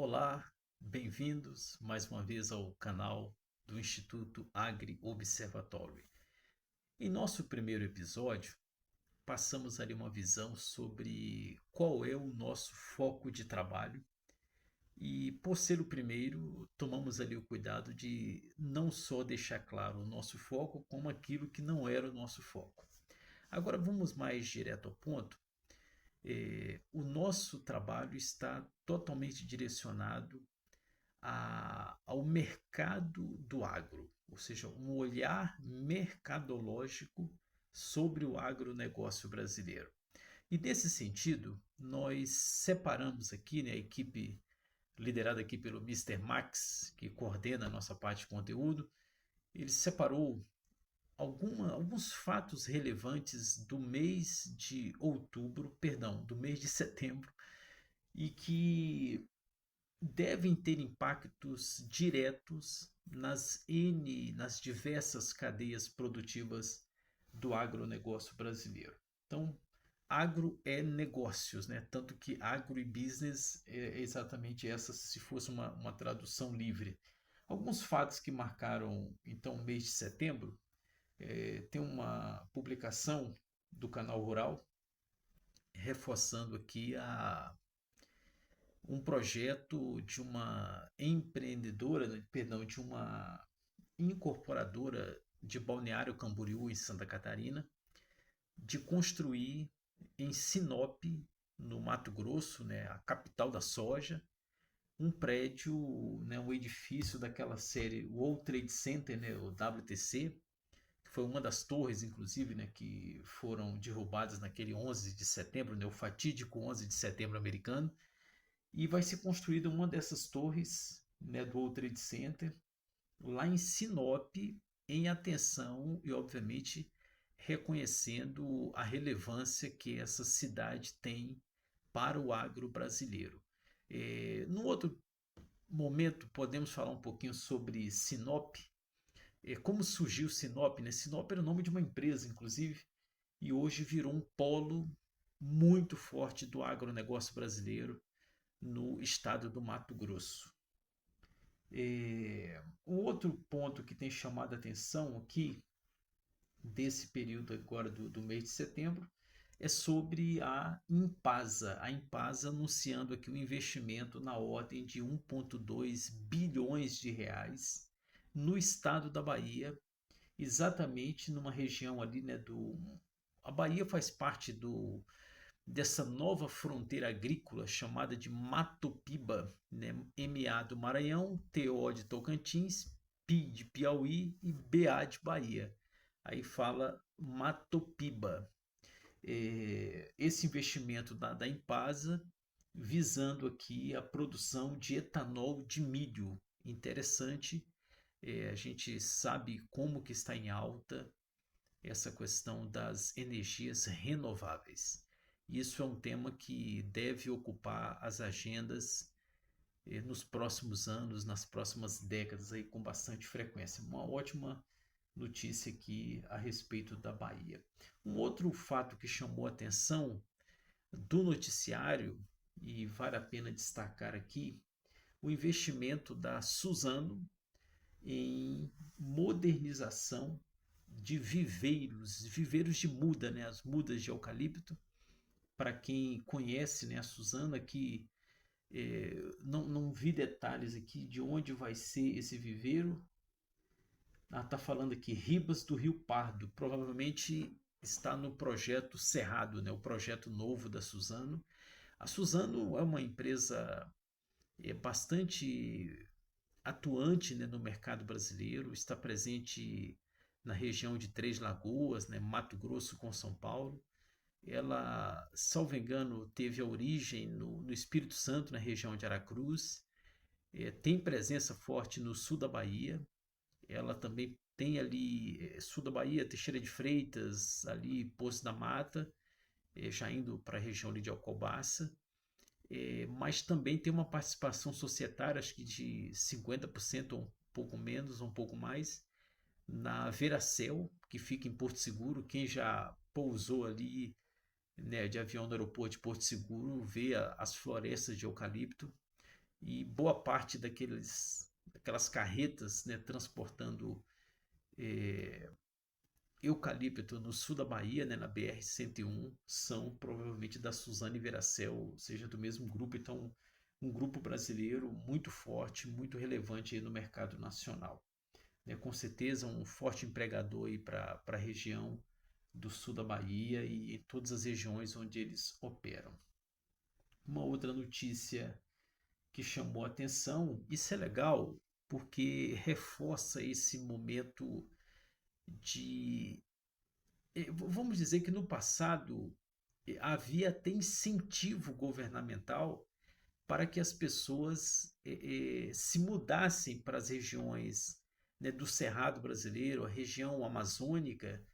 Olá, bem-vindos mais uma vez ao canal do Instituto Agri Observatory. Em nosso primeiro episódio, passamos ali uma visão sobre qual é o nosso foco de trabalho e, por ser o primeiro, tomamos ali o cuidado de não só deixar claro o nosso foco, como aquilo que não era o nosso foco. Agora vamos mais direto ao ponto. O nosso trabalho está totalmente direcionado ao mercado do agro, ou seja, um olhar mercadológico sobre o agronegócio brasileiro. E nesse sentido, nós separamos aqui, né, a equipe liderada aqui pelo Mister Max, que coordena a nossa parte de conteúdo, ele separou alguns fatos relevantes do mês de outubro, perdão, do mês de setembro, e que devem ter impactos diretos nas diversas cadeias produtivas do agronegócio brasileiro. Então, agro é negócios, né? Tanto que agro e business é exatamente essa, se fosse uma tradução livre. Alguns fatos que marcaram então o mês de setembro, tem uma publicação do Canal Rural reforçando aqui um projeto de uma empreendedora, perdão, de uma incorporadora de Balneário Camboriú, em Santa Catarina, de construir em Sinop, no Mato Grosso, né, a capital da soja, um prédio, né, um edifício daquela série World Trade Center, né, o WTC, que foi uma das torres, inclusive, né, que foram derrubadas naquele 11 de setembro, né, o fatídico 11 de setembro americano, e vai ser construída uma dessas torres, né, do World Trade Center lá em Sinop, em atenção e, obviamente, reconhecendo a relevância que essa cidade tem para o agro brasileiro. No outro momento, podemos falar um pouquinho sobre Sinop. Como surgiu Sinop, né? Sinop era o nome de uma empresa, inclusive, e hoje virou um polo muito forte do agronegócio brasileiro no estado do Mato Grosso. Um outro ponto que tem chamado a atenção aqui, desse período agora do mês de setembro, é sobre a Impasa anunciando aqui um investimento na ordem de 1,2 bilhões de reais no estado da Bahia, exatamente numa região ali, né, a Bahia faz parte dessa nova fronteira agrícola chamada de Matopiba, né? MA do Maranhão, TO de Tocantins, PI de Piauí e BA de Bahia. Aí fala Matopiba. Esse investimento da Impasa visando aqui a produção de etanol de milho. Interessante, a gente sabe como que está em alta essa questão das energias renováveis. Isso é um tema que deve ocupar as agendas nos próximos anos, nas próximas décadas, aí, com bastante frequência. Uma ótima notícia aqui a respeito da Bahia. Um outro fato que chamou a atenção do noticiário, e vale a pena destacar aqui, o investimento da Suzano em modernização de viveiros de muda, né, as mudas de eucalipto. Para quem conhece, né, a Suzana, que não vi detalhes aqui de onde vai ser esse viveiro. Está falando aqui, Ribas do Rio Pardo, provavelmente está no projeto Cerrado, né, o projeto novo da Suzano. A Suzano é uma empresa bastante atuante, né, no mercado brasileiro, está presente na região de Três Lagoas, né, Mato Grosso com São Paulo. Ela, salvo engano, teve a origem no Espírito Santo, na região de Aracruz. Tem presença forte no sul da Bahia. Ela também tem ali, sul da Bahia, Teixeira de Freitas, ali Poço da Mata, já indo para a região ali de Alcobaça. Mas também tem uma participação societária, acho que de 50% ou um pouco menos, ou um pouco mais, na Veracel, que fica em Porto Seguro. Quem já pousou ali, né, de avião no aeroporto de Porto Seguro vê as florestas de eucalipto. e boa parte daquelas carretas, né, transportando eucalipto no sul da Bahia, né, na BR-101, são provavelmente da Suzane Veracel, ou seja, do mesmo grupo. Então, um grupo brasileiro muito forte, muito relevante aí no mercado nacional, né? Com certeza um forte empregador para a região do sul da Bahia e em todas as regiões onde eles operam. Uma outra notícia que chamou a atenção, isso é legal porque reforça esse momento de. Vamos dizer que no passado havia até incentivo governamental para que as pessoas se mudassem para as regiões, né, do Cerrado brasileiro, a região amazônica,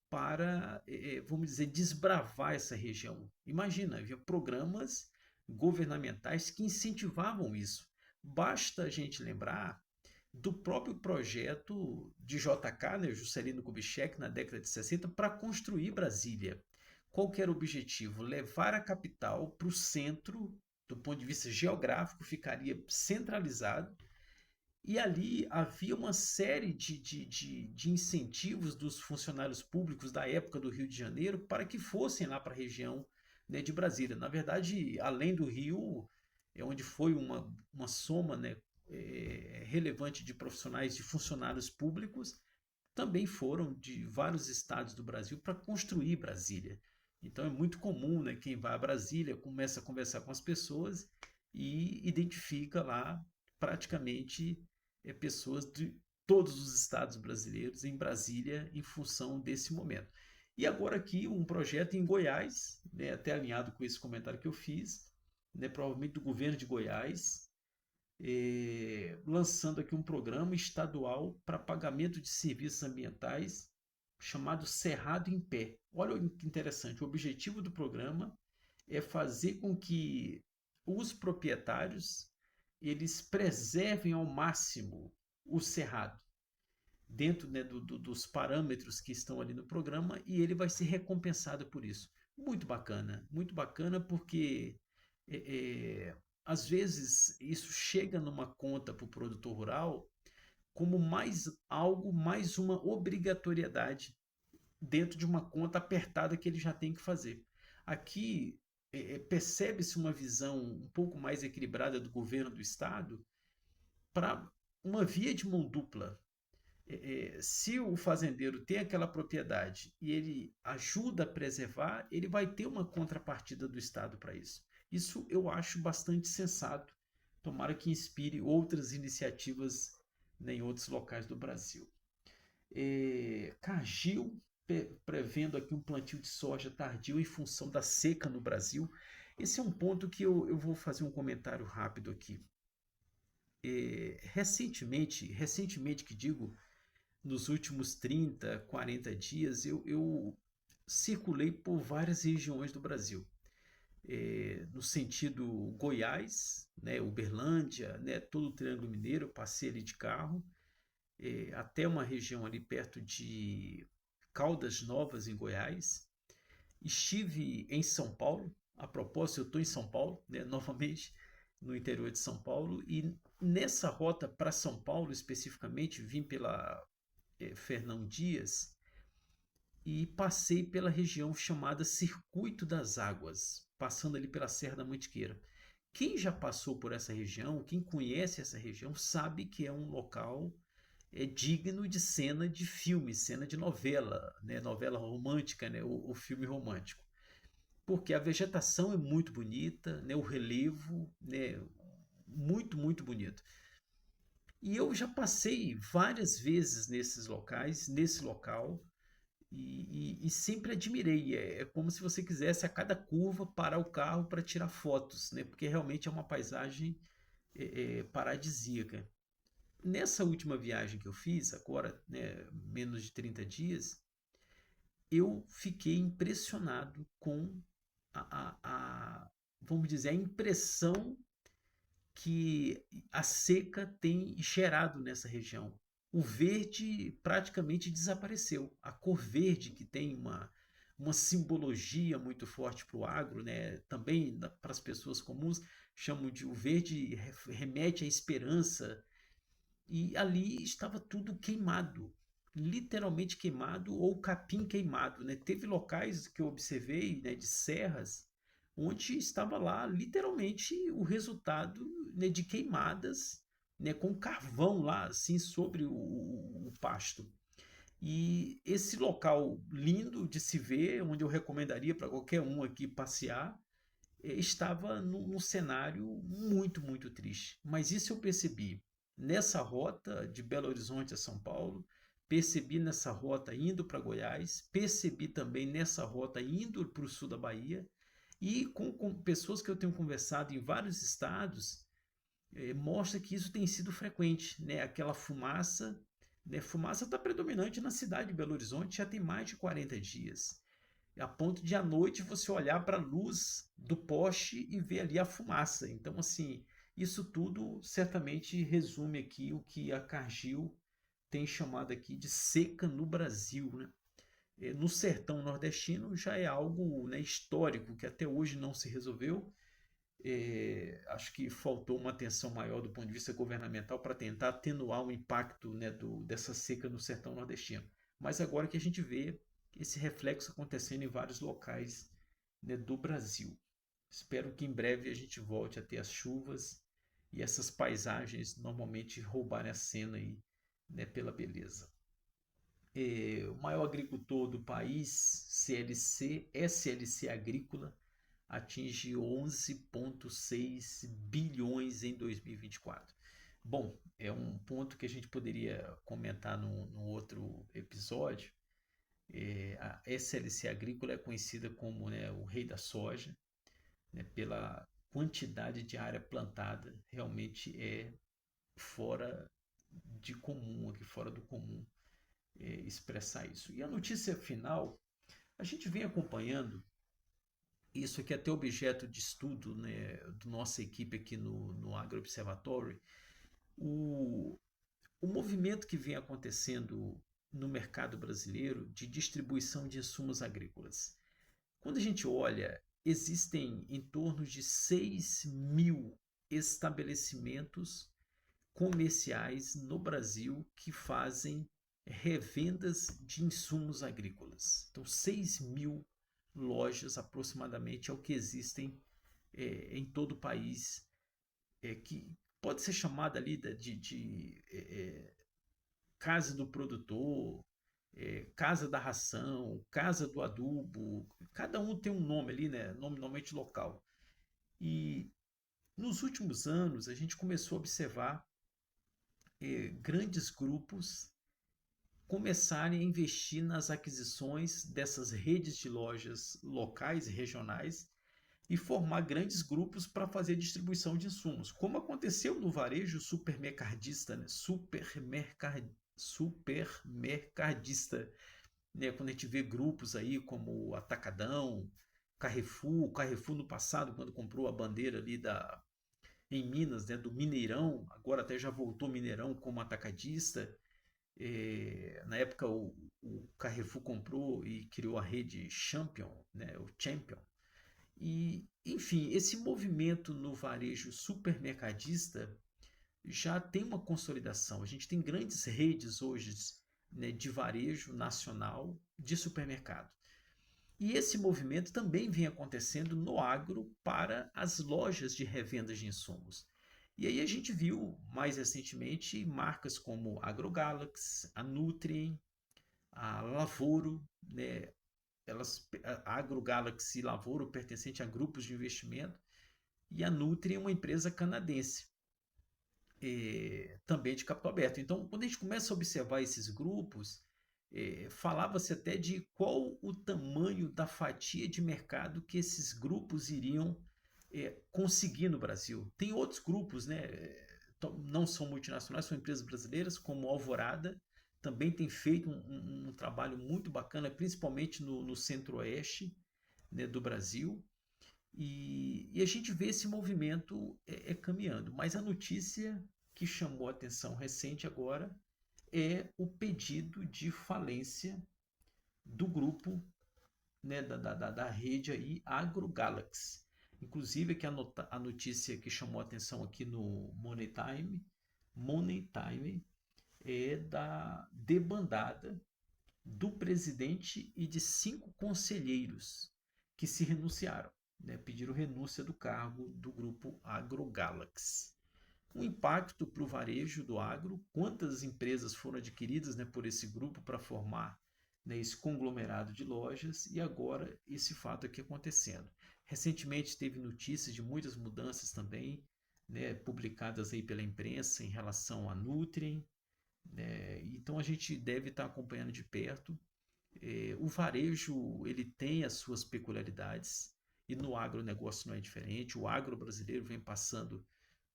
para, vamos dizer, desbravar essa região. Imagina, havia programas governamentais que incentivavam isso. Basta a gente lembrar do próprio projeto de JK, né, Juscelino Kubitschek, na década de 60, para construir Brasília. Qual que era o objetivo? Levar a capital para o centro, do ponto de vista geográfico, ficaria centralizado, e ali havia uma série de incentivos dos funcionários públicos da época do Rio de Janeiro para que fossem lá para a região, né, de Brasília. Na verdade, além do Rio, é onde foi uma soma, né, relevante de profissionais, de funcionários públicos, também foram de vários estados do Brasil para construir Brasília. Então é muito comum, né, quem vai a Brasília começa a conversar com as pessoas e identifica lá praticamente pessoas de todos os estados brasileiros em Brasília em função desse momento. E agora aqui um projeto em Goiás, né, até alinhado com esse comentário que eu fiz, né, provavelmente do governo de Goiás, lançando aqui um programa estadual para pagamento de serviços ambientais chamado Cerrado em Pé. Olha que interessante, o objetivo do programa é fazer com que os proprietários eles preservem ao máximo o cerrado, dentro, né, dos parâmetros que estão ali no programa, e ele vai ser recompensado por isso. Muito bacana porque é, às vezes isso chega numa conta para o produtor rural como mais algo, mais uma obrigatoriedade dentro de uma conta apertada que ele já tem que fazer. Aqui percebe-se uma visão um pouco mais equilibrada do governo do estado para uma via de mão dupla. Se o fazendeiro tem aquela propriedade e ele ajuda a preservar, ele vai ter uma contrapartida do Estado para isso. Isso eu acho bastante sensato. Tomara que inspire outras iniciativas, né, em outros locais do Brasil. Cargill prevendo aqui um plantio de soja tardio em função da seca no Brasil. Esse é um ponto que eu vou fazer um comentário rápido aqui. Recentemente que digo, nos últimos 30, 40 dias, eu circulei por várias regiões do Brasil. No sentido Goiás, né, Uberlândia, né, todo o Triângulo Mineiro, eu passei ali de carro, até uma região ali perto de Caldas Novas, em Goiás. Estive em São Paulo, a propósito, eu estou em São Paulo, né, novamente, no interior de São Paulo, e nessa rota para São Paulo especificamente, vim pela Fernão Dias e passei pela região chamada Circuito das Águas, passando ali pela Serra da Mantiqueira. Quem já passou por essa região, quem conhece essa região, sabe que é um local digno de cena de filme, cena de novela, né? Novela romântica, né? O filme romântico. Porque a vegetação é muito bonita, né? O relevo, né? Muito bonito. E eu já passei várias vezes nesses locais, nesse local, e sempre admirei. É como se você quisesse a cada curva parar o carro para tirar fotos, né? Porque realmente é uma paisagem paradisíaca. Nessa última viagem que eu fiz, agora, né, menos de 30 dias, eu fiquei impressionado com vamos dizer, a impressão que a seca tem gerado nessa região. O verde praticamente desapareceu. A cor verde, que tem uma simbologia muito forte para o agro, né? Também para as pessoas comuns, chamam de o verde remete à esperança, e ali estava tudo queimado, literalmente queimado ou capim queimado, né? Teve locais que eu observei, né, de serras, onde estava lá literalmente o resultado, né, de queimadas, né, com carvão lá assim sobre o pasto. E esse local lindo de se ver, onde eu recomendaria para qualquer um aqui passear, estava num cenário muito, muito triste. Mas isso eu percebi nessa rota de Belo Horizonte a São Paulo, percebi nessa rota indo para Goiás, percebi também nessa rota indo para o sul da Bahia, e com pessoas que eu tenho conversado em vários estados, mostra que isso tem sido frequente, né? Aquela fumaça, né? Fumaça está predominante na cidade de Belo Horizonte já tem mais de 40 dias, a ponto de à noite você olhar para a luz do poste e ver ali a fumaça. Então, assim, isso tudo certamente resume aqui o que a Cargill tem chamado aqui de seca no Brasil, né? No sertão nordestino já é algo, né, histórico que até hoje não se resolveu. Acho que faltou uma atenção maior do ponto de vista governamental para tentar atenuar o impacto, né, dessa seca no sertão nordestino. Mas agora que a gente vê esse reflexo acontecendo em vários locais, né, do Brasil. Espero que em breve a gente volte a ter as chuvas e essas paisagens normalmente roubarem a cena aí, né, pela beleza. O maior agricultor do país, CLC, SLC Agrícola, atinge 11,6 bilhões em 2024. Bom, é um ponto que a gente poderia comentar num outro episódio. A SLC Agrícola é conhecida como, né, o rei da soja, né, pela quantidade de área plantada, realmente é fora de comum, aqui fora do comum, expressar isso. E a notícia final, a gente vem acompanhando isso aqui é até objeto de estudo, né, da nossa equipe aqui no Agro Observatory, o, o movimento que vem acontecendo no mercado brasileiro de distribuição de insumos agrícolas. Quando a gente olha, existem em torno de 6 mil estabelecimentos comerciais no Brasil que fazem revendas de insumos agrícolas. Então, 6 mil lojas aproximadamente é o que existem em todo o país, que pode ser chamada ali de casa do produtor, casa da ração, casa do adubo, cada um tem um nome ali, né, nome normalmente local. E nos últimos anos a gente começou a observar grandes grupos começarem a investir nas aquisições dessas redes de lojas locais e regionais e formar grandes grupos para fazer distribuição de insumos, como aconteceu no varejo supermercadista, né? Supermercadista, né? Quando a gente vê grupos aí como Atacadão, Carrefour no passado, quando comprou a bandeira ali em Minas, né, do Mineirão, agora até já voltou Mineirão como atacadista. Na época o Carrefour comprou e criou a rede Champion, né, o Champion. E, enfim, esse movimento no varejo supermercadista já tem uma consolidação. A gente tem grandes redes hoje, né, de varejo nacional de supermercado. E esse movimento também vem acontecendo no agro para as lojas de revenda de insumos. E aí a gente viu mais recentemente marcas como a AgroGalaxy, a Nutrien, a Lavoro, né? A AgroGalaxy e Lavoro pertencente a grupos de investimento, e a Nutrien é uma empresa canadense, também de capital aberto. Então, quando a gente começa a observar esses grupos, falava-se até de qual o tamanho da fatia de mercado que esses grupos iriam conseguir no Brasil. Tem outros grupos, né? Não são multinacionais, são empresas brasileiras, como Alvorada, também tem feito um trabalho muito bacana, principalmente no centro-oeste, né, do Brasil. E a gente vê esse movimento caminhando. Mas a notícia que chamou a atenção recente agora é o pedido de falência do grupo né, da rede aí AgroGalaxy. Inclusive aqui a notícia que chamou a atenção aqui no Money Time é da debandada do presidente e de 5 conselheiros que se renunciaram, né, pediram renúncia do cargo do grupo AgroGalaxy. O impacto para o varejo do agro, quantas empresas foram adquiridas, né, por esse grupo para formar, né, esse conglomerado de lojas, e agora esse fato aqui acontecendo. Recentemente teve notícias de muitas mudanças também, né, publicadas aí pela imprensa em relação à Nutrien, né, então a gente deve estar acompanhando de perto. O varejo ele tem as suas peculiaridades e no agronegócio não é diferente. O agro brasileiro vem passando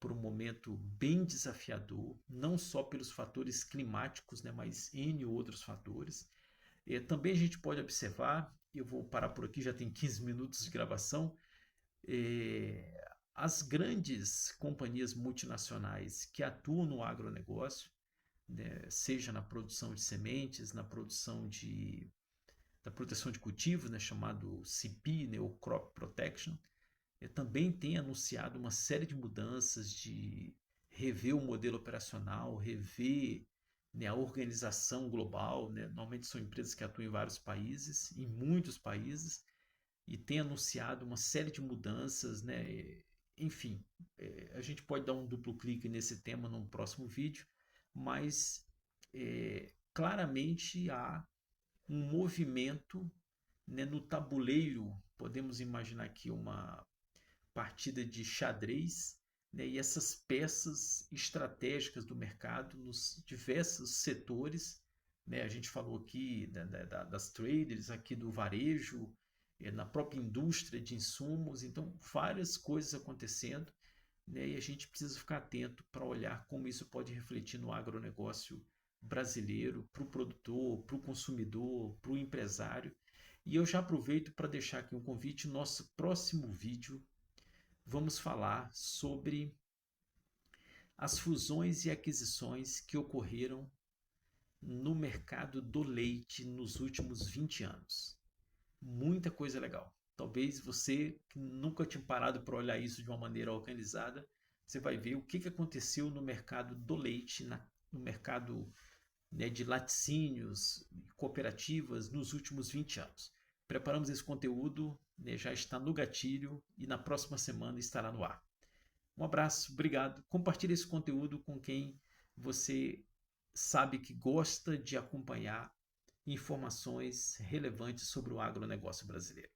por um momento bem desafiador, não só pelos fatores climáticos, né, mas N outros fatores. Também a gente pode observar, eu vou parar por aqui, já tem 15 minutos de gravação, as grandes companhias multinacionais que atuam no agronegócio, né, seja na produção de sementes, da proteção de cultivos, né, chamado CP, né, ou Crop Protection, também tem anunciado uma série de mudanças, de rever o modelo operacional, rever, né, a organização global. Né? Normalmente são empresas que atuam em vários países, em muitos países, e tem anunciado uma série de mudanças. Né? Enfim, a gente pode dar um duplo clique nesse tema num próximo vídeo, mas claramente há um movimento, né, no tabuleiro. Podemos imaginar aqui uma partida de xadrez, né, e essas peças estratégicas do mercado nos diversos setores. Né, a gente falou aqui das traders, aqui do varejo, na própria indústria de insumos, então várias coisas acontecendo, né, e a gente precisa ficar atento para olhar como isso pode refletir no agronegócio brasileiro, para o produtor, para o consumidor, para o empresário. E eu já aproveito para deixar aqui um convite. Nosso próximo vídeo vamos falar sobre as fusões e aquisições que ocorreram no mercado do leite nos últimos 20 anos. Muita coisa legal. Talvez você que nunca tinha parado para olhar isso de uma maneira organizada, você vai ver o que aconteceu no mercado do leite, no mercado, né, de laticínios, cooperativas nos últimos 20 anos. Preparamos esse conteúdo, né, já está no gatilho e na próxima semana estará no ar. Um abraço, obrigado. Compartilhe esse conteúdo com quem você sabe que gosta de acompanhar informações relevantes sobre o agronegócio brasileiro.